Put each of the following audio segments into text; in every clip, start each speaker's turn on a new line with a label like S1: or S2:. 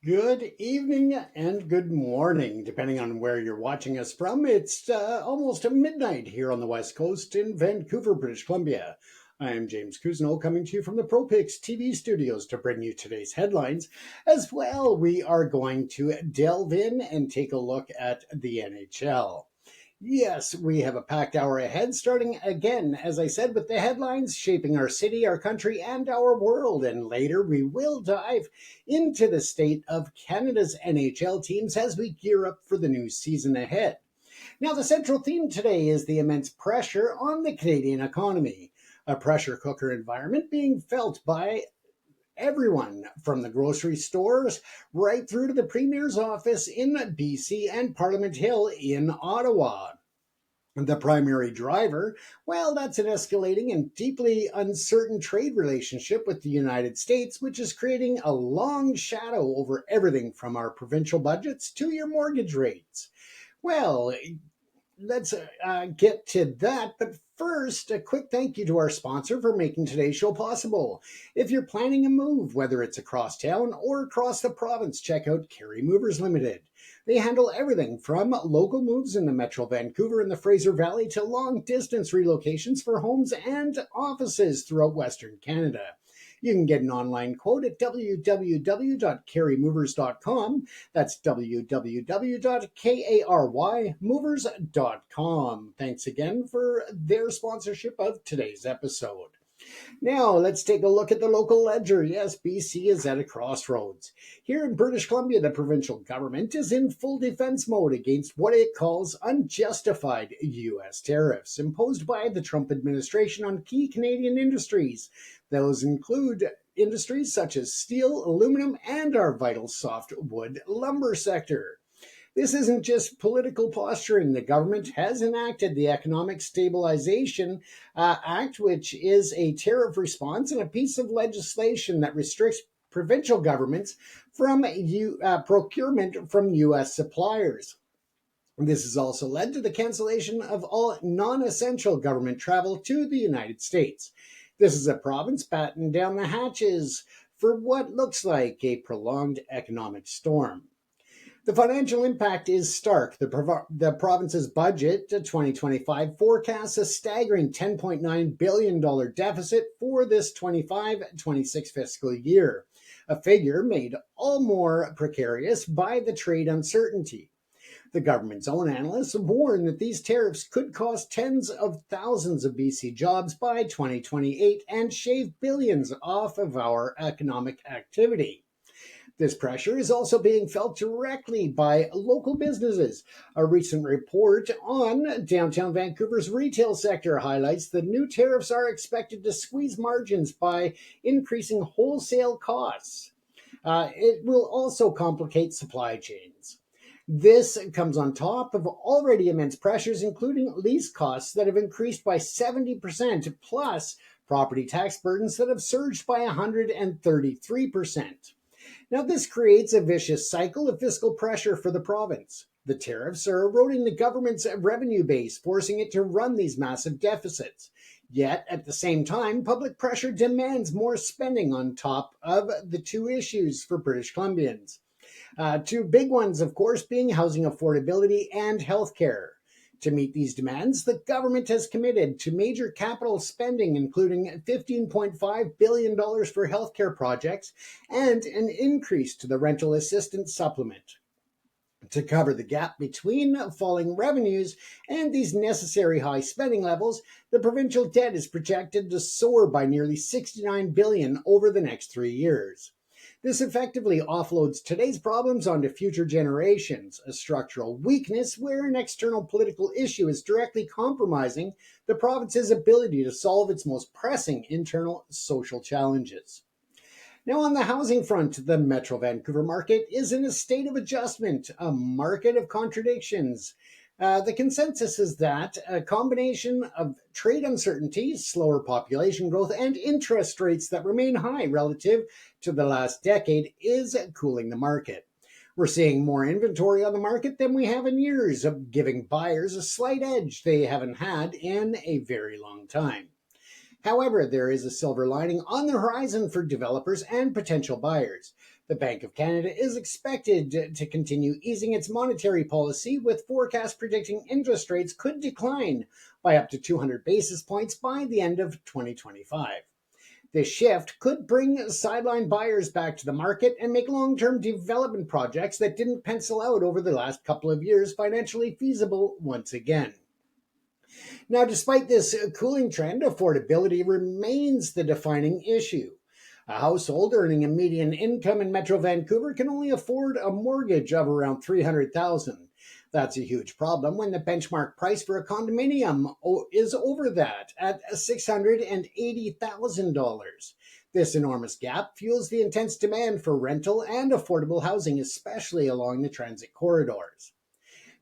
S1: Good evening and good morning, depending on where you're watching us from. It's almost midnight here on the West Coast in Vancouver, British Columbia. I am James Cousineau coming to you from the ProPix TV studios to bring you today's headlines. As well, we are going to delve in and take a look at the NHL. Yes, we have a packed hour ahead, starting again, as I said, with the headlines shaping our city, our country, and our world. And later, we will dive into the state of Canada's NHL teams as we gear up for the new season ahead. Now, the central theme today is the immense pressure on the Canadian economy, a pressure cooker environment being felt by everyone from the grocery stores right through to the Premier's office in BC and Parliament Hill in Ottawa. The primary driver, well, that's an escalating and deeply uncertain trade relationship with the United States, which is creating a long shadow over everything from our provincial budgets to your mortgage rates. Well, let's get to that. But first, a quick thank you to our sponsor for making today's show possible. If you're planning a move, whether it's across town or across the province, check out Carey Movers Limited. They handle everything from local moves in the Metro Vancouver and the Fraser Valley to long distance relocations for homes and offices throughout Western Canada. You can get an online quote at www.careymovers.com. That's www.careymovers.com. Thanks again for their sponsorship of today's episode. Now, let's take a look at the local ledger. Yes, BC is at a crossroads. Here in British Columbia, the provincial government is in full defense mode against what it calls unjustified U.S. tariffs imposed by the Trump administration on key Canadian industries. Those include industries such as steel, aluminum, and our vital softwood lumber sector. This isn't just political posturing. The government has enacted the Economic Stabilization Act, which is a tariff response and a piece of legislation that restricts provincial governments from procurement from U.S. suppliers. This has also led to the cancellation of all non-essential government travel to the United States. This is a province battening down the hatches for what looks like a prolonged economic storm. The financial impact is stark. The province's budget to 2025 forecasts a staggering $10.9 billion deficit for this 25-26 fiscal year, a figure made all more precarious by the trade uncertainty. The government's own analysts warn that these tariffs could cost tens of thousands of BC jobs by 2028 and shave billions off of our economic activity. This pressure is also being felt directly by local businesses. A recent report on downtown Vancouver's retail sector highlights the new tariffs are expected to squeeze margins by increasing wholesale costs. It will also complicate supply chains. This comes on top of already immense pressures, including lease costs that have increased by 70%, plus property tax burdens that have surged by 133%. Now, this creates a vicious cycle of fiscal pressure for the province. The tariffs are eroding the government's revenue base, forcing it to run these massive deficits. Yet, at the same time, public pressure demands more spending on top of the two issues for British Columbians. Two big ones, of course, being housing affordability and healthcare. To meet these demands, the government has committed to major capital spending, including $15.5 billion for healthcare projects and an increase to the rental assistance supplement. To cover the gap between falling revenues and these necessary high spending levels, the provincial debt is projected to soar by nearly $69 billion over the next 3 years. This effectively offloads today's problems onto future generations, a structural weakness where an external political issue is directly compromising the province's ability to solve its most pressing internal social challenges. Now, on the housing front, the Metro Vancouver market is in a state of adjustment, a market of contradictions. The consensus is that a combination of trade uncertainty, slower population growth, and interest rates that remain high relative to the last decade is cooling the market. We're seeing more inventory on the market than we have in years, giving buyers a slight edge they haven't had in a very long time. However, there is a silver lining on the horizon for developers and potential buyers. The Bank of Canada is expected to continue easing its monetary policy, with forecasts predicting interest rates could decline by up to 200 basis points by the end of 2025. This shift could bring sideline buyers back to the market and make long term development projects that didn't pencil out over the last couple of years financially feasible once again. Now, despite this cooling trend, affordability remains the defining issue. A household earning a median income in Metro Vancouver can only afford a mortgage of around $300,000. That's a huge problem when the benchmark price for a condominium is over that at $680,000. This enormous gap fuels the intense demand for rental and affordable housing, especially along the transit corridors.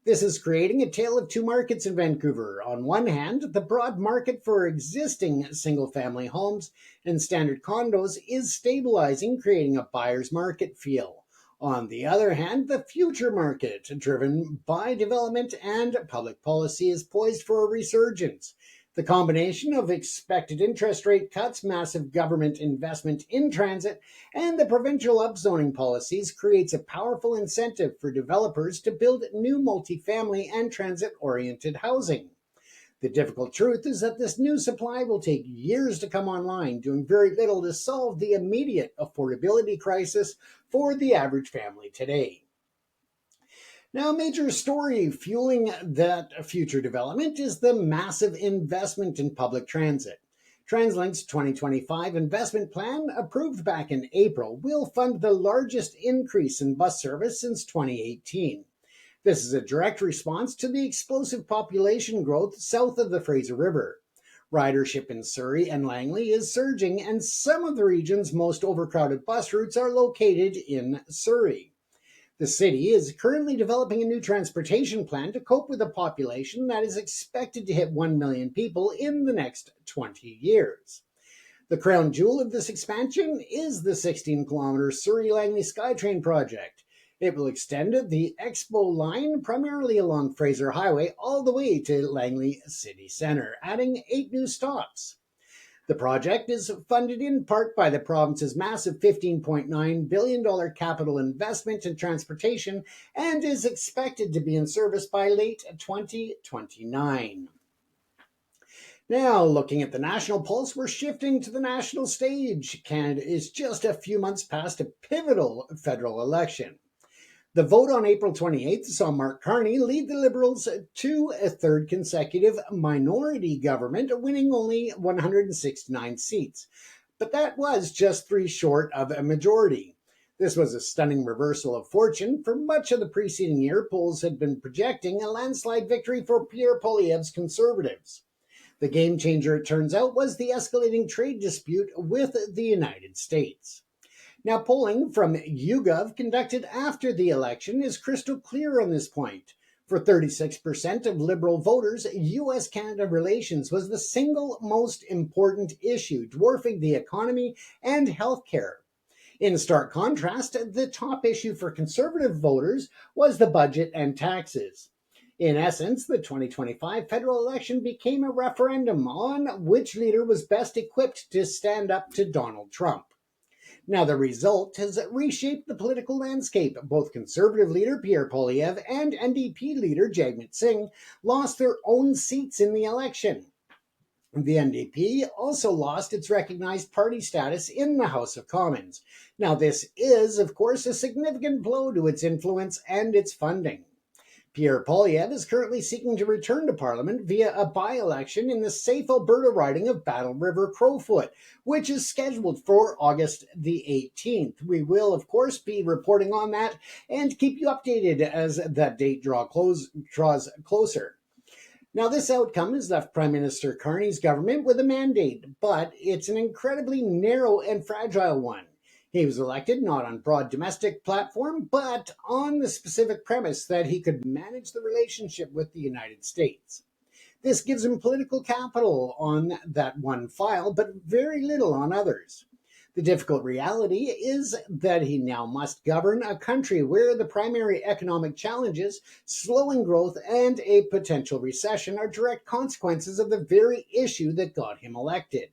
S1: This is creating a tale of two markets in Vancouver. On one hand, the broad market for existing single family homes and standard condos is stabilizing, creating a buyer's market feel. On the other hand, the future market, driven by development and public policy, is poised for a resurgence. The combination of expected interest rate cuts, massive government investment in transit, and the provincial upzoning policies creates a powerful incentive for developers to build new multifamily and transit-oriented housing. The difficult truth is that this new supply will take years to come online, doing very little to solve the immediate affordability crisis for the average family today. Now, a major story fueling that future development is the massive investment in public transit. TransLink's 2025 investment plan, approved back in April, will fund the largest increase in bus service since 2018. This is a direct response to the explosive population growth south of the Fraser River. Ridership in Surrey and Langley is surging, and some of the region's most overcrowded bus routes are located in Surrey. The city is currently developing a new transportation plan to cope with a population that is expected to hit 1 million people in the next 20 years. The crown jewel of this expansion is the 16-kilometer Surrey-Langley SkyTrain project. It will extend the Expo line primarily along Fraser Highway all the way to Langley City Centre, adding 8 new stops. The project is funded in part by the province's massive $15.9 billion capital investment in transportation and is expected to be in service by late 2029. Now, looking at the national pulse, we're shifting to the national stage. Canada is just a few months past a pivotal federal election. The vote on April 28th saw Mark Carney lead the Liberals to a third consecutive minority government, winning only 169 seats. But that was just 3 short of a majority. This was a stunning reversal of fortune. For much of the preceding year, polls had been projecting a landslide victory for Pierre Poilievre's Conservatives. The game changer, it turns out, was the escalating trade dispute with the United States. Now, polling from YouGov conducted after the election is crystal clear on this point. For 36% of Liberal voters, US-Canada relations was the single most important issue, dwarfing the economy and healthcare. In stark contrast, the top issue for Conservative voters was the budget and taxes. In essence, the 2025 federal election became a referendum on which leader was best equipped to stand up to Donald Trump. Now, the result has reshaped the political landscape. Both Conservative leader Pierre Poilievre and NDP leader Jagmeet Singh lost their own seats in the election. The NDP also lost its recognized party status in the House of Commons. Now, this is, of course, a significant blow to its influence and its funding. Pierre Poilievre is currently seeking to return to Parliament via a by-election in the safe Alberta riding of Battle River Crowfoot, which is scheduled for August the 18th. We will, of course, be reporting on that and keep you updated as that date draws closer. Now, this outcome has left Prime Minister Carney's government with a mandate, but it's an incredibly narrow and fragile one. He was elected not on broad domestic platform, but on the specific premise that he could manage the relationship with the United States. This gives him political capital on that one file, but very little on others. The difficult reality is that he now must govern a country where the primary economic challenges, slowing growth, and a potential recession are direct consequences of the very issue that got him elected.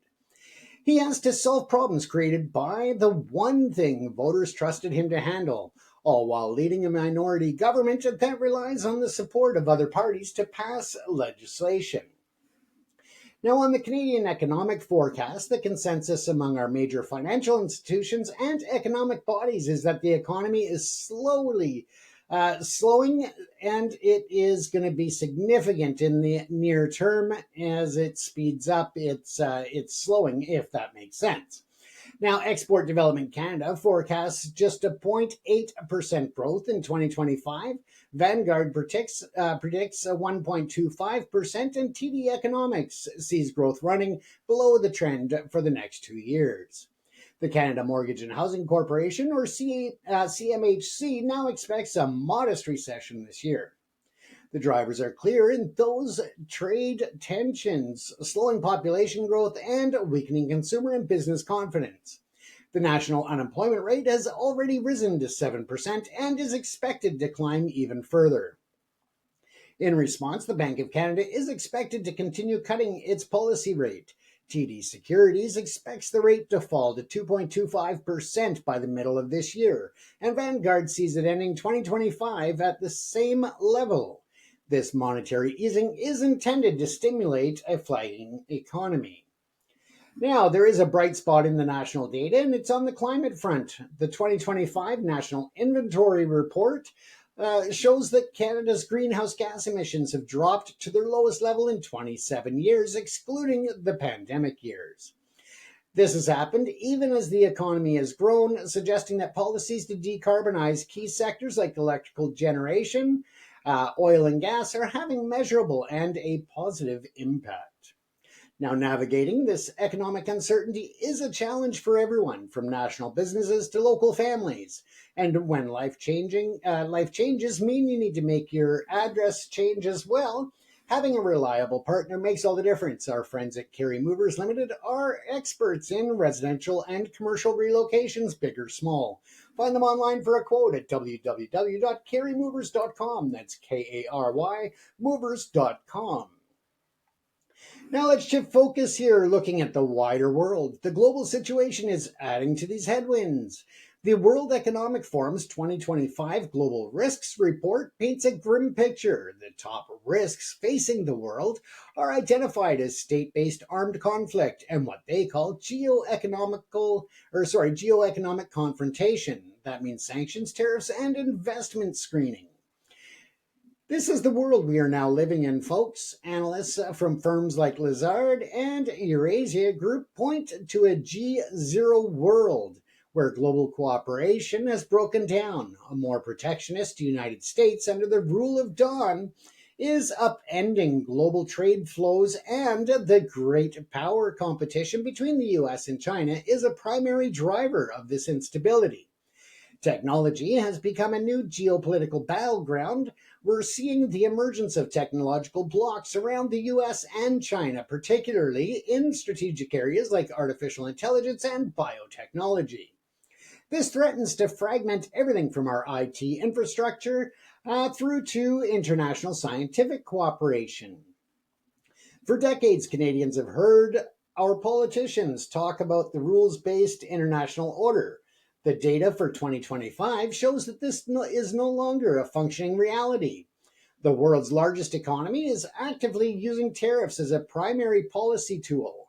S1: He has to solve problems created by the one thing voters trusted him to handle, all while leading a minority government that relies on the support of other parties to pass legislation. Now, on the Canadian economic forecast, the consensus among our major financial institutions and economic bodies is that the economy is slowing, and it is going to be significant in the near term as it speeds up. It's slowing, if that makes sense. Now, Export Development Canada forecasts just a 0.8% growth in 2025. Vanguard predicts a 1.25%, and TD Economics sees growth running below the trend for the next 2 years. The Canada Mortgage and Housing Corporation, or CMHC, now expects a modest recession this year. The drivers are clear in those trade tensions, slowing population growth, and weakening consumer and business confidence. The national unemployment rate has already risen to 7% and is expected to climb even further. In response, the Bank of Canada is expected to continue cutting its policy rate. TD Securities expects the rate to fall to 2.25% by the middle of this year, and Vanguard sees it ending 2025 at the same level. This monetary easing is intended to stimulate a flagging economy. Now, there is a bright spot in the national data, and it's on the climate front. The 2025 National Inventory Report shows that Canada's greenhouse gas emissions have dropped to their lowest level in 27 years, excluding the pandemic years. This has happened even as the economy has grown, suggesting that policies to decarbonize key sectors like electrical generation, oil and gas are having measurable and a positive impact. Now, navigating this economic uncertainty is a challenge for everyone, from national businesses to local families. And when life changes mean you need to make your address change as well, having a reliable partner makes all the difference. Our friends at Carey Movers Limited are experts in residential and commercial relocations, big or small. Find them online for a quote at www.careymovers.com. That's Kary movers.com. Now let's shift focus here, looking at the wider world. The global situation is adding to these headwinds. The World Economic Forum's 2025 Global Risks Report paints a grim picture. The top risks facing the world are identified as state-based armed conflict and what they call geoeconomic confrontation. That means sanctions, tariffs, and investment screening. This is the world we are now living in, folks. Analysts from firms like Lazard and Eurasia Group point to a G0 world where global cooperation has broken down. A more protectionist United States under the rule of Don is upending global trade flows, and the great power competition between the US and China is a primary driver of this instability. Technology has become a new geopolitical battleground. We're seeing the emergence of technological blocs around the US and China, particularly in strategic areas like artificial intelligence and biotechnology. This threatens to fragment everything from our IT infrastructure through to international scientific cooperation. For decades, Canadians have heard our politicians talk about the rules-based international order. The data for 2025 shows that this is no longer a functioning reality. The world's largest economy is actively using tariffs as a primary policy tool.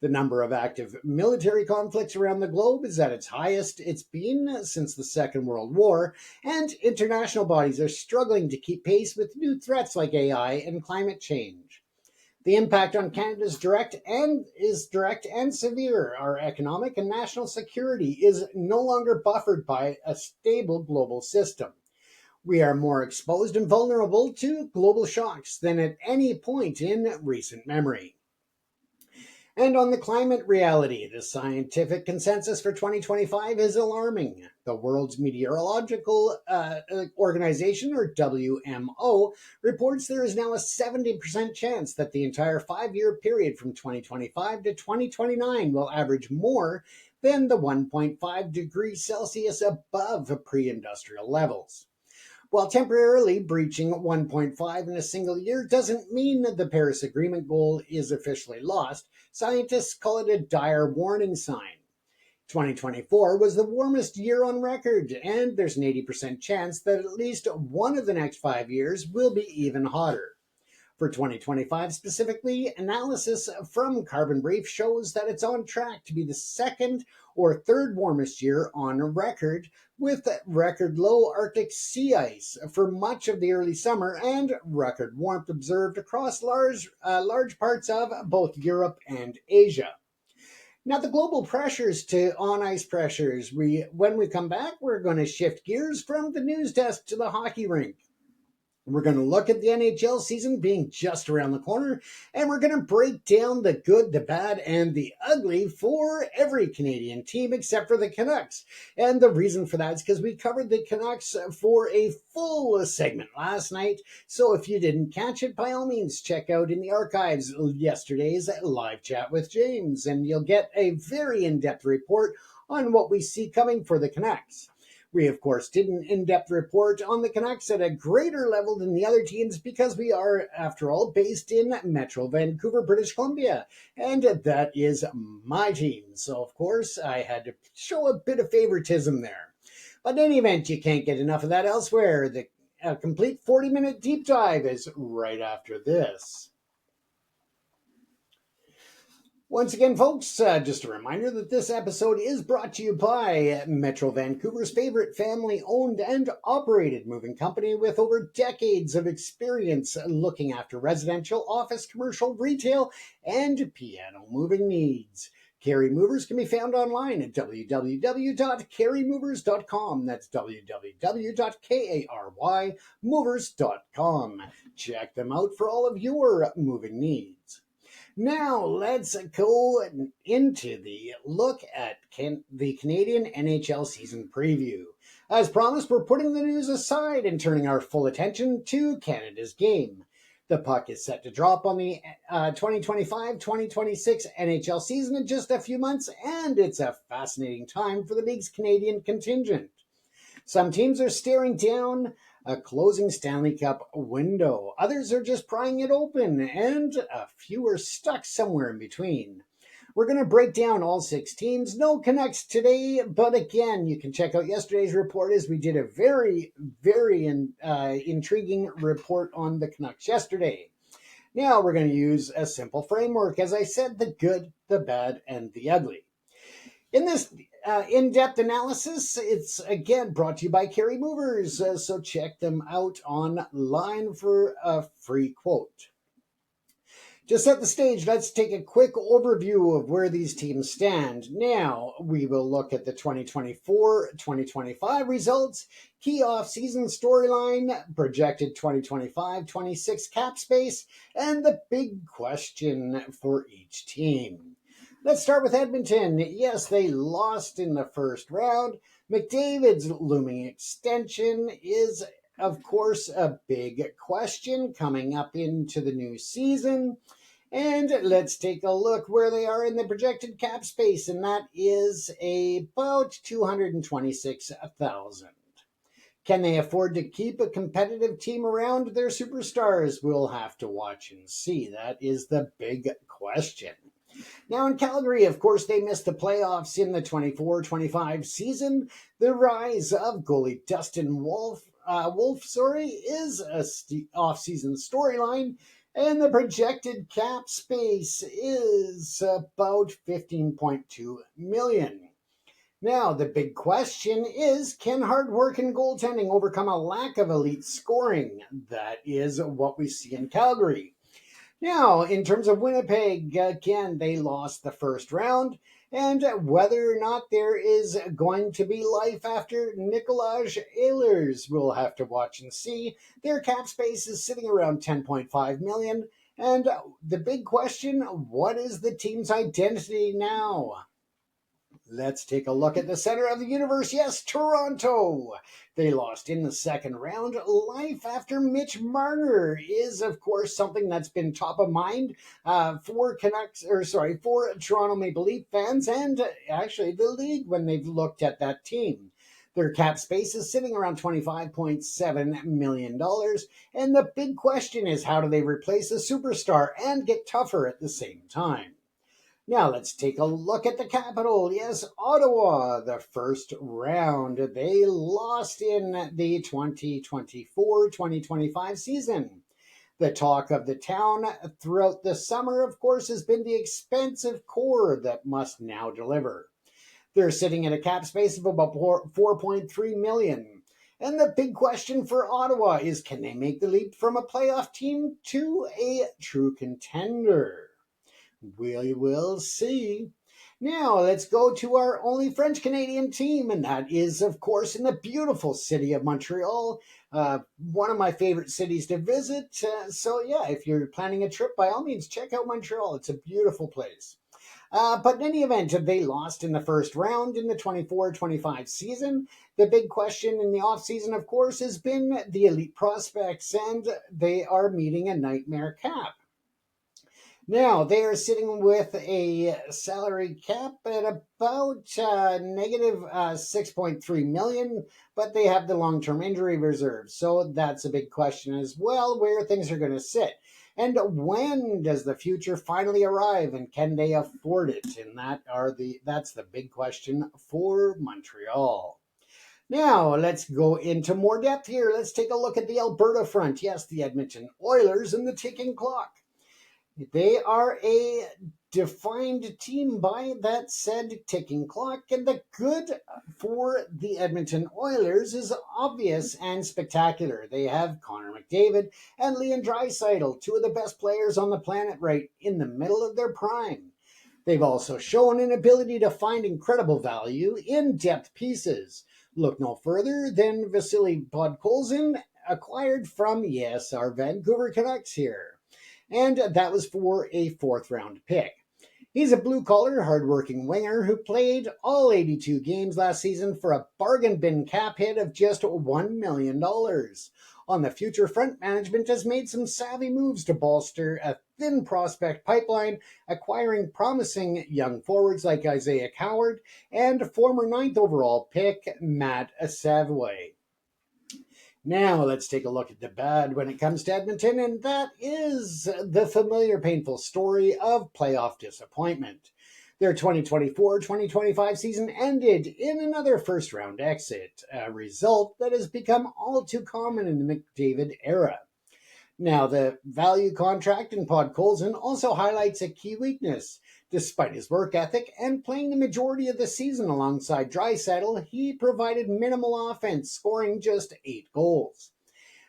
S1: The number of active military conflicts around the globe is at its highest it's been since the Second World War, and international bodies are struggling to keep pace with new threats like AI and climate change. The impact on Canada is direct and severe. Our economic and national security is no longer buffered by a stable global system. We are more exposed and vulnerable to global shocks than at any point in recent memory. And on the climate reality, the scientific consensus for 2025 is alarming. The World's Meteorological Organization, or WMO, reports there is now a 70% chance that the entire 5-year period from 2025 to 2029 will average more than the 1.5 degrees Celsius above pre-industrial levels. While temporarily breaching 1.5 in a single year doesn't mean that the Paris Agreement goal is officially lost, scientists call it a dire warning sign. 2024 was the warmest year on record, and there's an 80% chance that at least one of the next 5 years will be even hotter. For 2025 specifically, analysis from Carbon Brief shows that it's on track to be the second or third warmest year on record, with record low Arctic sea ice for much of the early summer and record warmth observed across large parts of both Europe and Asia. Now, the global pressures to on ice pressures. When we come back, we're going to shift gears from the news desk to the hockey rink. We're going to look at the NHL season being just around the corner, and we're going to break down the good, the bad, and the ugly for every Canadian team except for the Canucks. And the reason for that is because we covered the Canucks for a full segment last night. So if you didn't catch it, by all means, check out in the archives yesterday's live chat with James, and you'll get a very in-depth report on what we see coming for the Canucks. We, of course, did an in-depth report on the Canucks at a greater level than the other teams because we are, after all, based in Metro Vancouver, British Columbia, and that is my team. So, of course, I had to show a bit of favoritism there. But in any event, you can't get enough of that elsewhere. The complete 40-minute deep dive is right after this. Once again, folks, just a reminder that this episode is brought to you by Metro Vancouver's favorite family-owned and operated moving company with over decades of experience looking after residential, office, commercial, retail, and piano moving needs. Carry Movers can be found online at www.carrymovers.com. That's www.carrymovers.com. Check them out for all of your moving needs. Now, let's go into the look at the Canadian NHL season preview. As promised, we're putting the news aside and turning our full attention to Canada's game. The puck is set to drop on the 2025-2026 NHL season in just a few months, and it's a fascinating time for the league's Canadian contingent. Some teams are staring down a closing Stanley Cup window. Others are just prying it open, and a few are stuck somewhere in between. We're going to break down all 6 teams. No Canucks today, but again, you can check out yesterday's report as we did a very, very intriguing report on the Canucks yesterday. Now we're going to use a simple framework. As I said, the good, the bad, and the ugly. In this in-depth analysis, it's again brought to you by Carry Movers, so check them out online for a free quote. To set the stage, let's take a quick overview of where these teams stand. Now, we will look at the 2024-2025 results, key off-season storyline, projected 2025-26 cap space, and the big question for each team. Let's start with Edmonton. Yes, they lost in the first round. McDavid's looming extension is, of course, a big question coming up into the new season. And let's take a look where they are in the projected cap space, and that is about $226,000. Can they afford to keep a competitive team around their superstars? We'll have to watch and see. That is the big question. Now in Calgary, of course, they missed the playoffs in the 24-25 season. The rise of goalie Dustin Wolf is a off-season storyline, and the projected cap space is about $15.2 million. Now, the big question is, can hard work and goaltending overcome a lack of elite scoring? That is what we see in Calgary. Now, in terms of Winnipeg, again, they lost the first round, and whether or not there is going to be life after Nikolaj Ehlers, we'll have to watch and see. Their cap space is sitting around $10.5 million, and the big question, what is the team's identity now? Let's take a look at the center of the universe. Yes, Toronto. They lost in the second round. Life after Mitch Marner is, of course, something that's been top of mind for Toronto Maple Leaf fans and actually the league when they've looked at that team. Their cap space is sitting around $25.7 million. And the big question is, how do they replace a superstar and get tougher at the same time? Now let's take a look at the capital. Yes, Ottawa, the first round. They lost in the 2024-2025 season. The talk of the town throughout the summer, of course, has been the expensive core that must now deliver. They're sitting at a cap space of about 4.3 million. And the big question for Ottawa is, can they make the leap from a playoff team to a true contender? We will see. Now, let's go to our only French Canadian team, and that is, of course, in the beautiful city of Montreal, one of my favorite cities to visit. So, yeah, if you're planning a trip, by all means, check out Montreal. It's a beautiful place. But in any event, they lost in the first round in the 24-25 season. The big question in the offseason, of course, has been the elite prospects, and they are meeting a nightmare cap. Now, they are sitting with a salary cap at about negative 6.3 million, but they have the long-term injury reserve. So that's a big question as well, where things are going to sit. And when does the future finally arrive, and can they afford it? And that's the big question for Montreal. Now, let's go into more depth here. Let's take a look at the Alberta front. Yes, the Edmonton Oilers and the ticking clock. They are a defined team by that said ticking clock, and the good for the Edmonton Oilers is obvious and spectacular. They have Connor McDavid and Leon Draisaitl, two of the best players on the planet, right in the middle of their prime. They've also shown an ability to find incredible value in depth pieces. Look no further than Vasily Podkolzin, acquired from, yes, our Vancouver Canucks here. And that was for a fourth round pick. He's a blue-collar, hard-working winger who played all 82 games last season for a bargain bin cap hit of just $1 million. On the future front, management has made some savvy moves to bolster a thin prospect pipeline, acquiring promising young forwards like Isaiah Coward and former 9th overall pick Matt Savoy. Now let's take a look at the bad when it comes to Edmonton, and that is the familiar painful story of playoff disappointment. Their 2024-2025 season ended in another first-round exit, a result that has become all too common in the McDavid era. Now, the value contract in Podkolzin also highlights a key weakness. Despite his work ethic and playing the majority of the season alongside Draisaitl, he provided minimal offense, scoring just 8 goals.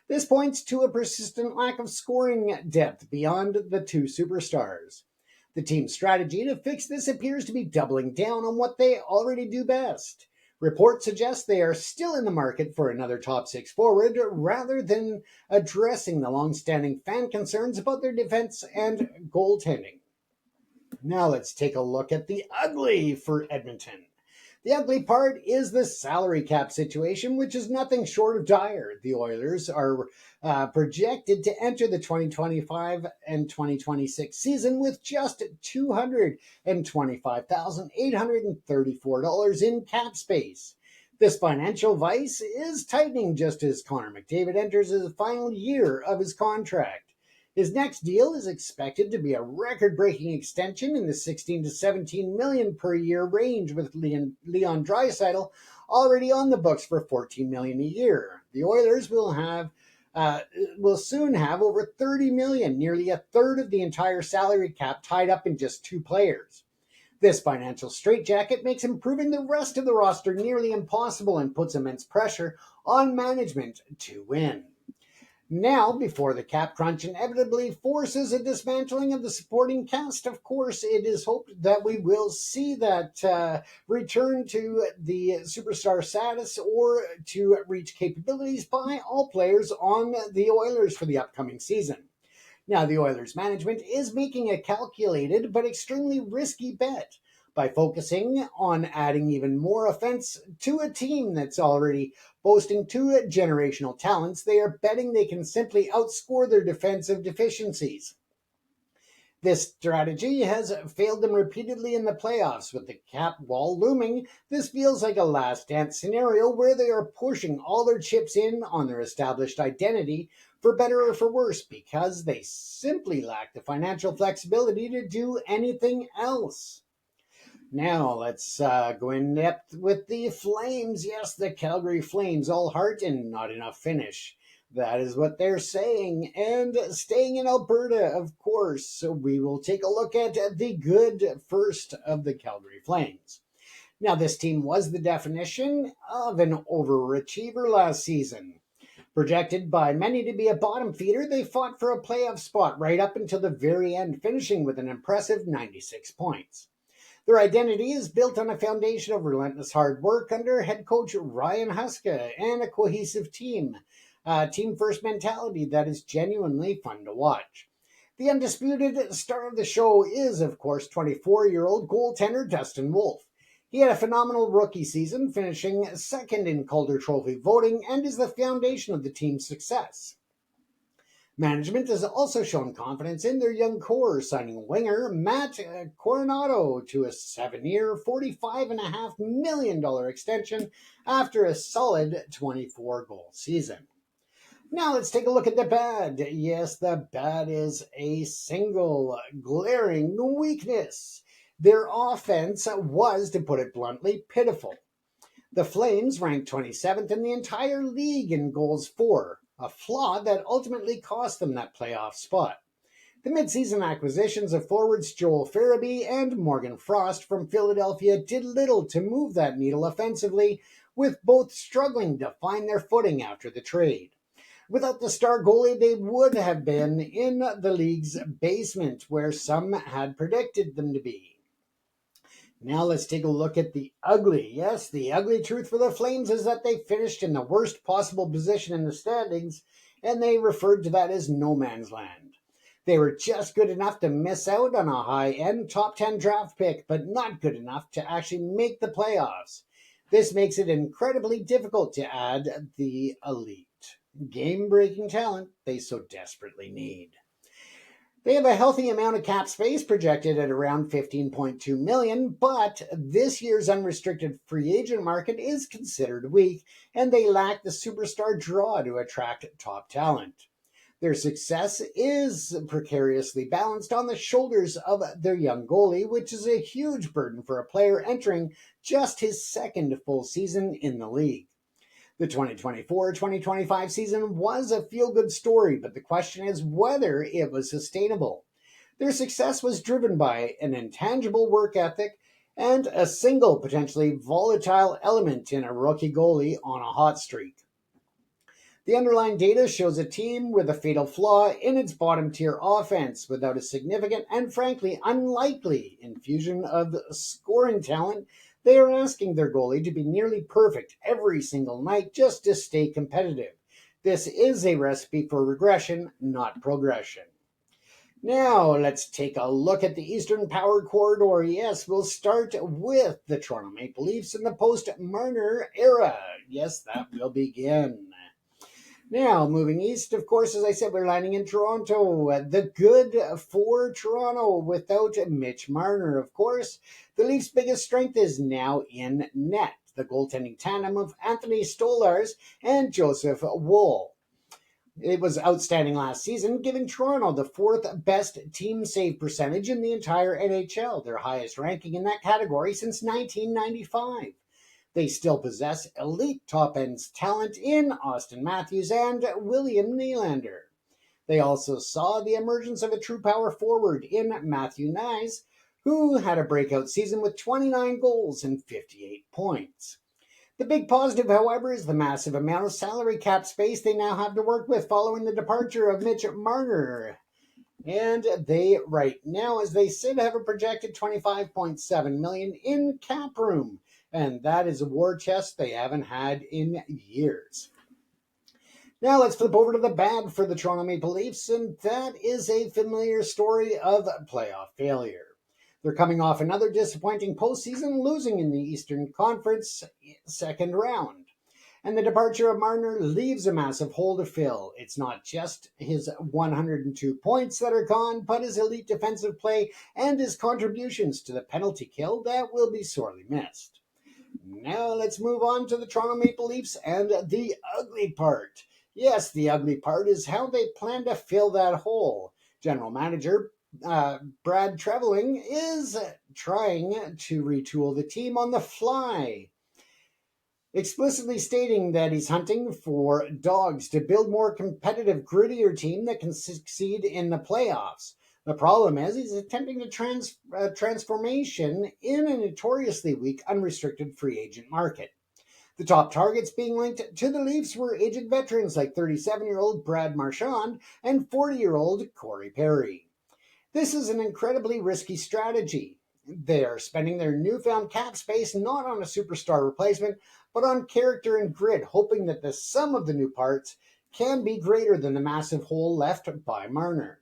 S1: This points to a persistent lack of scoring depth beyond the two superstars. The team's strategy to fix this appears to be doubling down on what they already do best. Reports suggest they are still in the market for another top 6 forward rather than addressing the long-standing fan concerns about their defense and goaltending. Now let's take a look at the ugly for Edmonton. The ugly part is the salary cap situation, which is nothing short of dire. The Oilers are projected to enter the 2025 and 2026 season with just $225,834 in cap space. This financial vice is tightening just as Connor McDavid enters his final year of his contract. His next deal is expected to be a record-breaking extension in the 16 to 17 million per year range, with Leon Draisaitl already on the books for 14 million a year. The Oilers will soon have over 30 million, nearly a third of the entire salary cap, tied up in just 2 players. This financial straitjacket makes improving the rest of the roster nearly impossible and puts immense pressure on management to win. Now, before the cap crunch inevitably forces a dismantling of the supporting cast, of course, it is hoped that we will see that return to the superstar status or to reach capabilities by all players on the Oilers for the upcoming season. Now, the Oilers management is making a calculated but extremely risky bet. By focusing on adding even more offense to a team that's already boasting 2 generational talents, they are betting they can simply outscore their defensive deficiencies. This strategy has failed them repeatedly in the playoffs. With the cap wall looming, this feels like a last dance scenario where they are pushing all their chips in on their established identity, for better or for worse, because they simply lack the financial flexibility to do anything else. Now let's go in depth with the Flames. Yes, the Calgary Flames, all heart and not enough finish. That is what they're saying. And staying in Alberta, of course, so we will take a look at the good first of the Calgary Flames. Now, this team was the definition of an overachiever last season. Projected by many to be a bottom feeder, they fought for a playoff spot right up until the very end, finishing with an impressive 96 points. Their identity is built on a foundation of relentless hard work under head coach Ryan Huska and a cohesive team, a team first mentality that is genuinely fun to watch. The undisputed star of the show is, of course, 24-year-old goaltender Dustin Wolf. He had a phenomenal rookie season, finishing second in Calder Trophy voting, and is the foundation of the team's success. Management has also shown confidence in their young core, signing winger Matt Coronado to a 7-year, $45.5 million extension after a solid 24-goal season. Now let's take a look at the bad. Yes, the bad is a single glaring weakness. Their offense was, to put it bluntly, pitiful. The Flames ranked 27th in the entire league in goals for, a flaw that ultimately cost them that playoff spot. The midseason acquisitions of forwards Joel Farabee and Morgan Frost from Philadelphia did little to move that needle offensively, with both struggling to find their footing after the trade. Without the star goalie, they would have been in the league's basement, where some had predicted them to be. Now let's take a look at the ugly. Yes, the ugly truth for the Flames is that they finished in the worst possible position in the standings, and they referred to that as no man's land. They were just good enough to miss out on a high-end top 10 draft pick, but not good enough to actually make the playoffs. This makes it incredibly difficult to add the elite, game-breaking talent they so desperately need. They have a healthy amount of cap space, projected at around $15.2 million, but this year's unrestricted free agent market is considered weak, and they lack the superstar draw to attract top talent. Their success is precariously balanced on the shoulders of their young goalie, which is a huge burden for a player entering just his second full season in the league. The 2024-2025 season was a feel-good story, but the question is whether it was sustainable. Their success was driven by an intangible work ethic and a single potentially volatile element in a rookie goalie on a hot streak. The underlying data shows a team with a fatal flaw in its bottom-tier offense, without a significant and frankly unlikely infusion of scoring talent. They are asking their goalie to be nearly perfect every single night just to stay competitive. This is a recipe for regression, not progression. Now, let's take a look at the Eastern Power Corridor. Yes, we'll start with the Toronto Maple Leafs in the post-Marner era. Yes, that will begin. Now, moving east, of course, as I said, we're landing in Toronto. The good for Toronto without Mitch Marner, of course. The Leafs' biggest strength is now in net, the goaltending tandem of Anthony Stolarz and Joseph Woll. It was outstanding last season, giving Toronto the fourth best team save percentage in the entire NHL, their highest ranking in that category since 1995. They still possess elite top-end talent in Austin Matthews and William Nylander. They also saw the emergence of a true power forward in Matthew Knies, who had a breakout season with 29 goals and 58 points. The big positive, however, is the massive amount of salary cap space they now have to work with following the departure of Mitch Marner. And they, right now, as they sit, have a projected $25.7 million in cap room. And that is a war chest they haven't had in years. Now let's flip over to the bad for the Toronto Maple Leafs, and that is a familiar story of playoff failure. They're coming off another disappointing postseason, losing in the Eastern Conference second round. And the departure of Marner leaves a massive hole to fill. It's not just his 102 points that are gone, but his elite defensive play and his contributions to the penalty kill that will be sorely missed. Now let's move on to the Toronto Maple Leafs and the ugly part. Yes, the ugly part is how they plan to fill that hole. General Manager Brad Treveling is trying to retool the team on the fly, explicitly stating that he's hunting for dogs to build more competitive, grittier team that can succeed in the playoffs. The problem is he's attempting a transformation in a notoriously weak, unrestricted free agent market. The top targets being linked to the Leafs were aged veterans like 37-year-old Brad Marchand and 40-year-old Corey Perry. This is an incredibly risky strategy. They are spending their newfound cap space not on a superstar replacement, but on character and grit, hoping that the sum of the new parts can be greater than the massive hole left by Marner.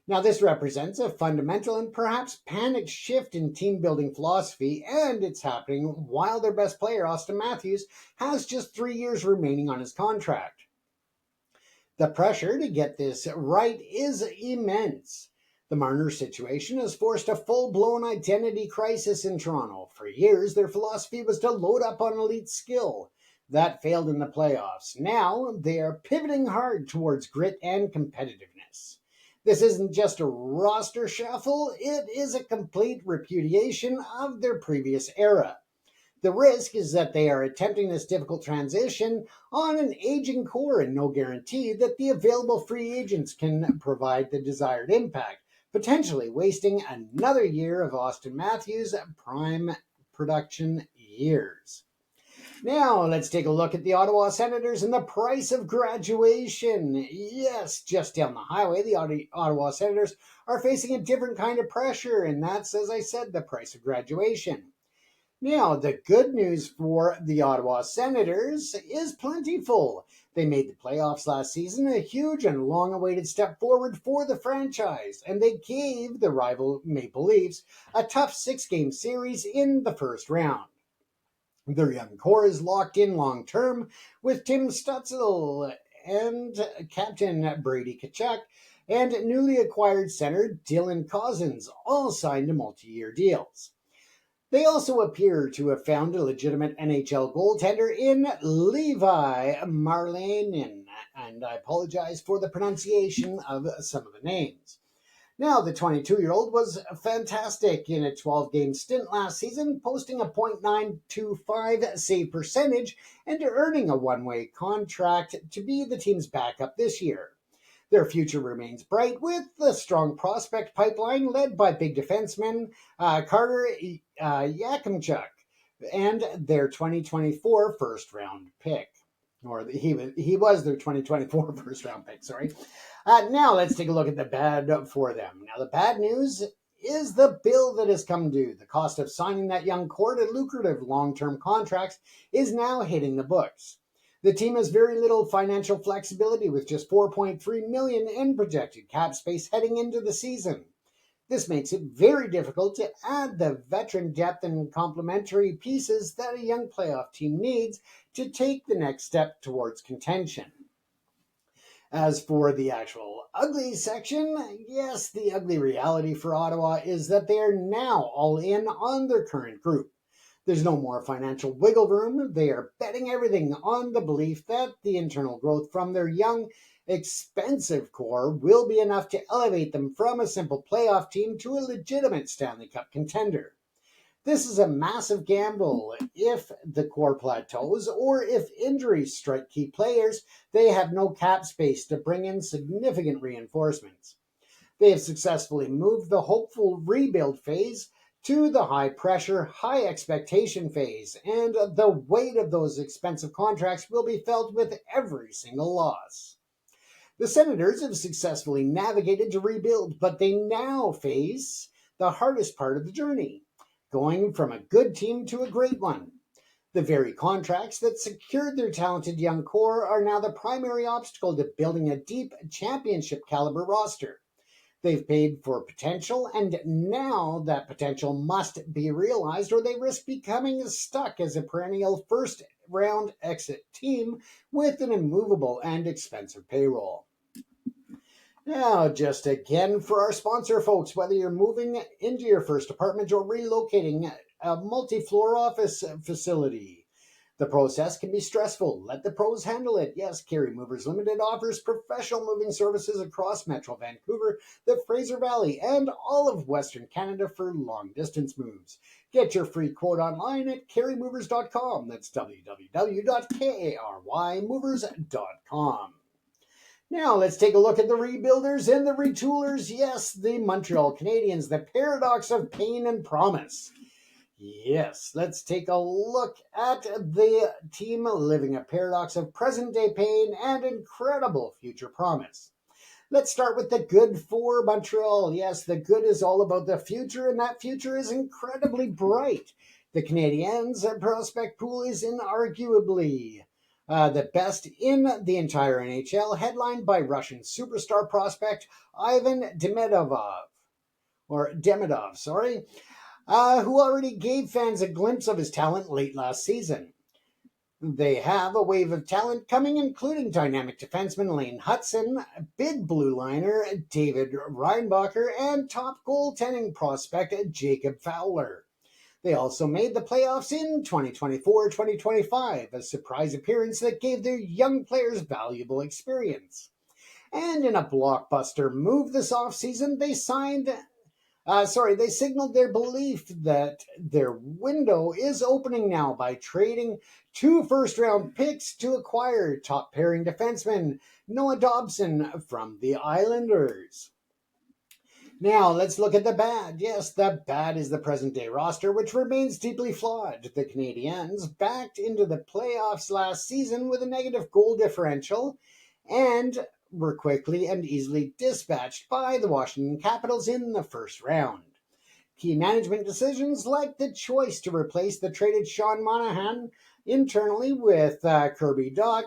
S1: Now, this represents a fundamental and perhaps panicked shift in team building philosophy, and it's happening while their best player, Austin Matthews, has just 3 years remaining on his contract. The pressure to get this right is immense. The Marner situation has forced a full-blown identity crisis in Toronto. For years, their philosophy was to load up on elite skill. That failed in the playoffs. Now, they are pivoting hard towards grit and competitiveness. This isn't just a roster shuffle, it is a complete repudiation of their previous era. The risk is that they are attempting this difficult transition on an aging core and no guarantee that the available free agents can provide the desired impact, potentially wasting another year of Austin Matthews' prime production years. Now, let's take a look at the Ottawa Senators and the price of graduation. Yes, just down the highway, the Ottawa Senators are facing a different kind of pressure, and that's, as I said, the price of graduation. Now, the good news for the Ottawa Senators is plentiful. They made the playoffs last season, a huge and long-awaited step forward for the franchise, and they gave the rival Maple Leafs a tough 6-game series in the first round. Their young core is locked in long-term, with Tim Stützle and captain Brady Tkachuk and newly acquired center Dylan Cozens, all signed to multi-year deals. They also appear to have found a legitimate NHL goaltender in Levi Marlanen, and I apologize for the pronunciation of some of the names. Now, the 22-year-old was fantastic in a 12-game stint last season, posting a .925 save percentage and earning a one-way contract to be the team's backup this year. Their future remains bright with the strong prospect pipeline led by big defenseman Carter Yakimchuk and their 2024 first-round pick. Or he was their 2024 first-round pick, sorry. Now let's take a look at the bad for them. Now the bad news is the bill that has come due. The cost of signing that young core to lucrative long-term contracts is now hitting the books. The team has very little financial flexibility with just $4.3 million in projected cap space heading into the season. This makes it very difficult to add the veteran depth and complementary pieces that a young playoff team needs to take the next step towards contention. As for the actual ugly section, yes, the ugly reality for Ottawa is that they are now all in on their current group. There's no more financial wiggle room. They are betting everything on the belief that the internal growth from their young, expensive core will be enough to elevate them from a simple playoff team to a legitimate Stanley Cup contender. This is a massive gamble. If the core plateaus or if injuries strike key players, they have no cap space to bring in significant reinforcements. They have successfully moved the hopeful rebuild phase to the high-pressure, high-expectation phase, and the weight of those expensive contracts will be felt with every single loss. The Senators have successfully navigated to rebuild, but they now face the hardest part of the journey, going from a good team to a great one. The very contracts that secured their talented young core are now the primary obstacle to building a deep championship-caliber roster. They've paid for potential, and now that potential must be realized or they risk becoming stuck as a perennial first round exit team with an immovable and expensive payroll. Now, just again for our sponsor, folks, whether you're moving into your first apartment or relocating a multi floor office facility, the process can be stressful. Let the pros handle it. Yes, Carey Movers Limited offers professional moving services across Metro Vancouver, the Fraser Valley, and all of Western Canada for long distance moves. Get your free quote online at careymovers.com. That's www.karymovers.com. Now let's take a look at the rebuilders and the retoolers. Yes, the Montreal Canadiens, the paradox of pain and promise. Yes, let's take a look at the team living a paradox of present-day pain and incredible future promise. Let's start with the good for Montreal. Yes, the good is all about the future, and that future is incredibly bright. The Canadiens' prospect pool is inarguably the best in the entire NHL, headlined by Russian superstar prospect Ivan Demidov, who already gave fans a glimpse of his talent late last season. They have a wave of talent coming, including dynamic defenseman Lane Hutson, big blue liner David Reinbacher, and top goaltending prospect Jacob Fowler. They also made the playoffs in 2024-2025, a surprise appearance that gave their young players valuable experience. And in a blockbuster move this offseason, they signaled their belief that their window is opening now by trading 2 first-round picks to acquire top pairing defenseman Noah Dobson from the Islanders. Now, let's look at the bad. Yes, the bad is the present-day roster, which remains deeply flawed. The Canadiens backed into the playoffs last season with a negative goal differential and were quickly and easily dispatched by the Washington Capitals in the first round. Key management decisions like the choice to replace the traded Sean Monahan internally with Kirby Dach,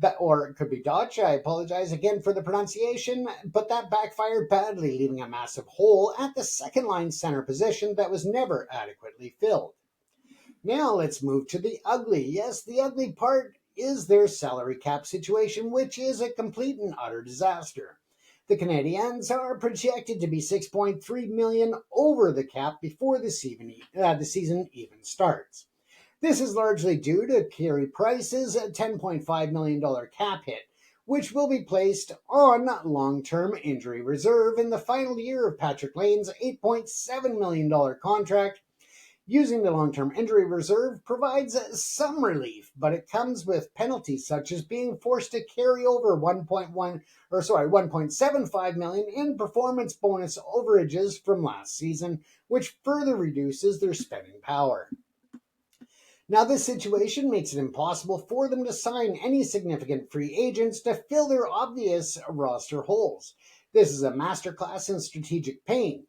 S1: I apologize again for the pronunciation, but that backfired badly, leaving a massive hole at the second line center position that was never adequately filled. Now let's move to the ugly. Yes, the ugly part is their salary cap situation, which is a complete and utter disaster. The Canadiens are projected to be $6.3 million over the cap before the season even starts. This is largely due to Carey Price's $10.5 million cap hit, which will be placed on long-term injury reserve in the final year of Patrick Lane's $8.7 million contract. Using the long-term injury reserve provides some relief, but it comes with penalties such as being forced to carry over $1.75 million in performance bonus overages from last season, which further reduces their spending power. Now, this situation makes it impossible for them to sign any significant free agents to fill their obvious roster holes. This is a masterclass in strategic pain.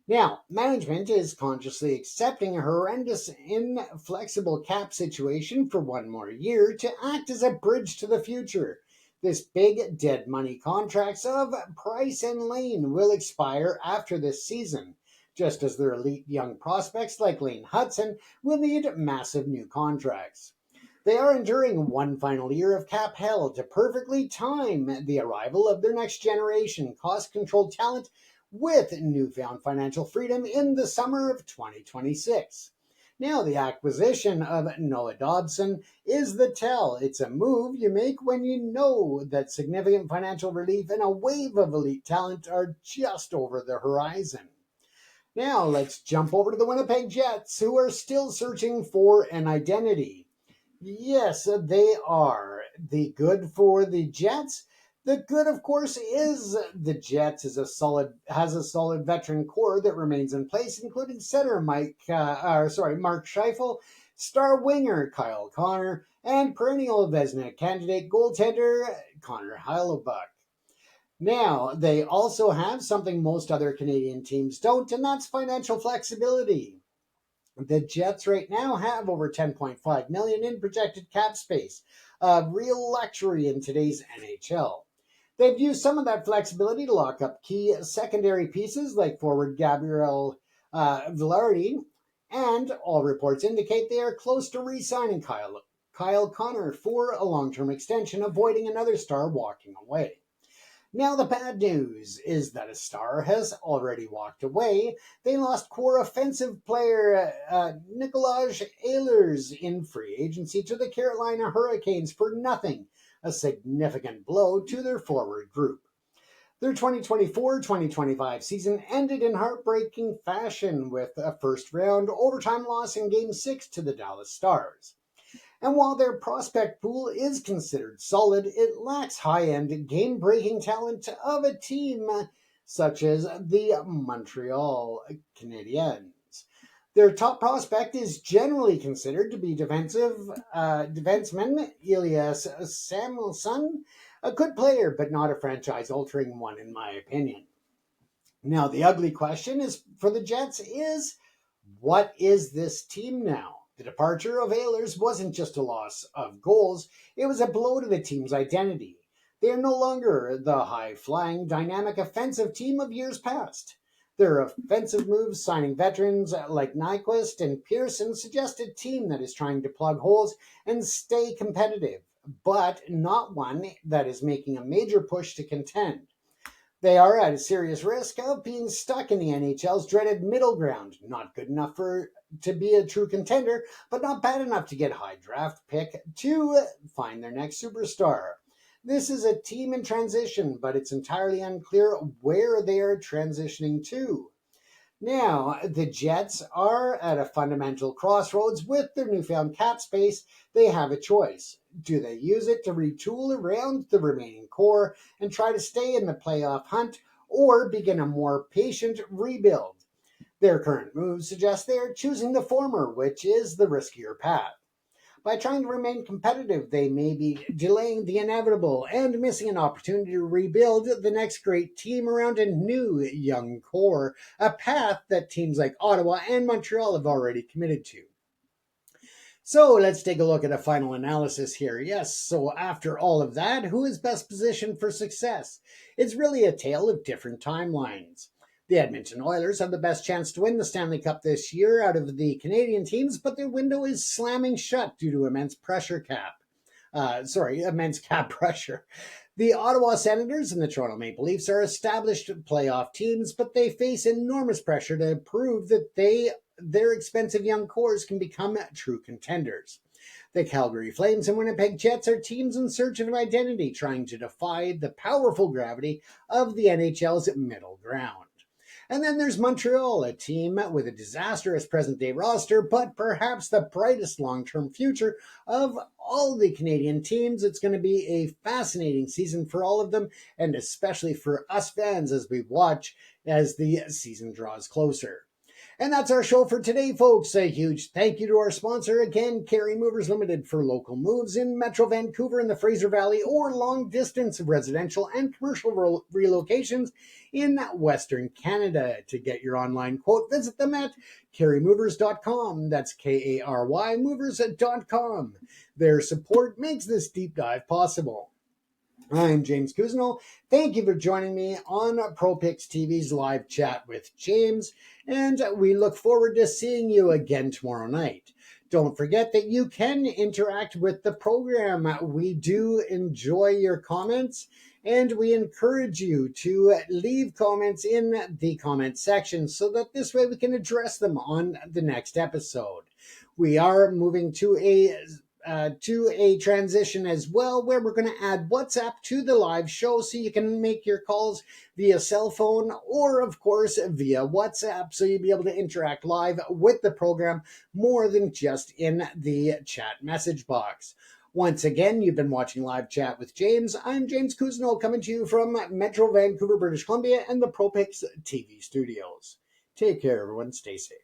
S1: Now, management is consciously accepting a horrendous, inflexible cap situation for one more year to act as a bridge to the future. This big dead money contracts of Price and Lane will expire after this season, just as their elite young prospects like Lane Hutson will need massive new contracts. They are enduring one final year of cap hell to perfectly time the arrival of their next generation cost-controlled talent with newfound financial freedom in the summer of 2026. Now, the acquisition of Noah Dobson is the tell. It's a move you make when you know that significant financial relief and a wave of elite talent are just over the horizon. Now, let's jump over to the Winnipeg Jets, who are still searching for an identity. Yes, they are. The good for the Jets. The good, of course, is the Jets has a solid veteran core that remains in place, including center Mark Scheifele, star winger Kyle Connor, and perennial Vezina candidate goaltender Connor Hellebuyck. Now, they also have something most other Canadian teams don't, and that's financial flexibility. The Jets right now have over $10.5 million in projected cap space, a real luxury in today's NHL. They've used some of that flexibility to lock up key secondary pieces like forward Gabriel Vilardi, and all reports indicate they are close to re-signing Kyle Kyle Connor for a long-term extension, avoiding another star walking away. Now, the bad news is that a star has already walked away. They lost core offensive player Nikolaj Ehlers in free agency to the Carolina Hurricanes for nothing, a significant blow to their forward group. Their 2024-2025 season ended in heartbreaking fashion with a first-round overtime loss in Game 6 to the Dallas Stars. And while their prospect pool is considered solid, it lacks high-end, game-breaking talent of a team such as the Montreal Canadiens. Their top prospect is generally considered to be defenseman Elias Samuelsson, a good player, but not a franchise-altering one, in my opinion. Now, the ugly question is for the Jets is, what is this team now? The departure of Ehlers wasn't just a loss of goals, it was a blow to the team's identity. They are no longer the high-flying, dynamic offensive team of years past. Their offensive moves, signing veterans like Nyquist and Pearson, suggest a team that is trying to plug holes and stay competitive, but not one that is making a major push to contend. They are at a serious risk of being stuck in the NHL's dreaded middle ground. Not good enough to be a true contender, but not bad enough to get a high draft pick to find their next superstar. This is a team in transition, but it's entirely unclear where they are transitioning to. Now, the Jets are at a fundamental crossroads with their newfound cap space. They have a choice. Do they use it to retool around the remaining core and try to stay in the playoff hunt, or begin a more patient rebuild? Their current moves suggest they are choosing the former, which is the riskier path. By trying to remain competitive, they may be delaying the inevitable and missing an opportunity to rebuild the next great team around a new young core, a path that teams like Ottawa and Montreal have already committed to. So let's take a look at a final analysis here. Yes, so after all of that, who is best positioned for success? It's really a tale of different timelines. The Edmonton Oilers have the best chance to win the Stanley Cup this year out of the Canadian teams, but their window is slamming shut due to immense cap pressure. The Ottawa Senators and the Toronto Maple Leafs are established playoff teams, but they face enormous pressure to prove that their expensive young cores can become true contenders. The Calgary Flames and Winnipeg Jets are teams in search of an identity, trying to defy the powerful gravity of the NHL's middle ground. And then there's Montreal, a team with a disastrous present-day roster, but perhaps the brightest long-term future of all the Canadian teams. It's going to be a fascinating season for all of them, and especially for us fans as we watch as the season draws closer. And that's our show for today, folks. A huge thank you to our sponsor again, Carry Movers Limited, for local moves in Metro Vancouver and the Fraser Valley, or long-distance residential and commercial relocations in Western Canada. To get your online quote, visit them at carrymovers.com. That's K-A-R-Y movers.com. Their support makes this deep dive possible. I'm James Cousineau. Thank you for joining me on ProPix TV's live chat with James, and we look forward to seeing you again tomorrow night. Don't forget that you can interact with the program. We do enjoy your comments, and we encourage you to leave comments in the comment section so that this way we can address them on the next episode. We are moving to a transition as well, where we're going to add WhatsApp to the live show so you can make your calls via cell phone or, of course, via WhatsApp, so you'll be able to interact live with the program more than just in the chat message box. Once again, you've been watching Live Chat with James. I'm James Cousineau, coming to you from Metro Vancouver, British Columbia, and the ProPix TV studios. Take care, everyone. Stay safe.